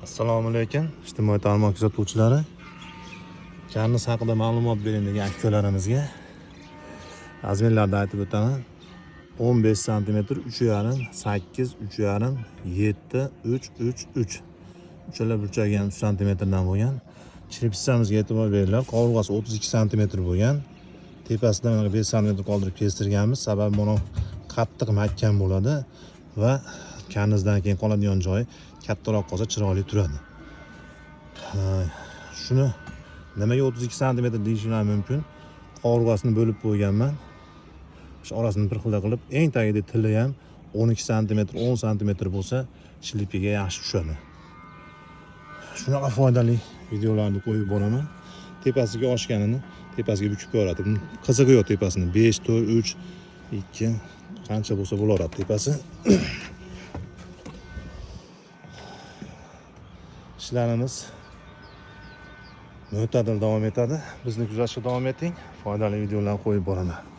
Assalomu alaykum ijtimoiy tarmoq kuzatuvchilari. Karniz haqida ma'lumot bering degan akalarimizga razmerlarni aytib o'taman. 15 cm 3,5, 8, 3,5, 7, 3, 3, 3. Uchala burchagi ham 3 cm dan bo'lgan. Chiripsamizga e'tibor beringlar. Qovurg'asi 32 cm bo'lgan. Tepasidan 5 cm qoldirib kestirganmiz. Sababi buni qattiq mahkam bo'ladi va karnizdan keyin qoladigan joyi kattaroq qolsa chiroyli turadi. Shuni nimaga 32 cm deyishinglar mumkin. Qovurg'asini bo'lib qo'yganman. Shu orasini bir xil qilib, eng tagida tili ham 12 cm, 10 cm bo'lsa, shlipiga yaxshi tushadi. Shunaqa foydali videolarni qo'yib boraman. Tepasiga oshganini tepasiga bukib ko'radi. Qizig'i yo'q tepasini. 5, 4, 3, 2 qancha bo'lsa bo'laveradi tepasi. İşlerimiz mo'tadil davom etadi. Bizni kuzatishga davom eting. Foydali videolar qo'yib boraman.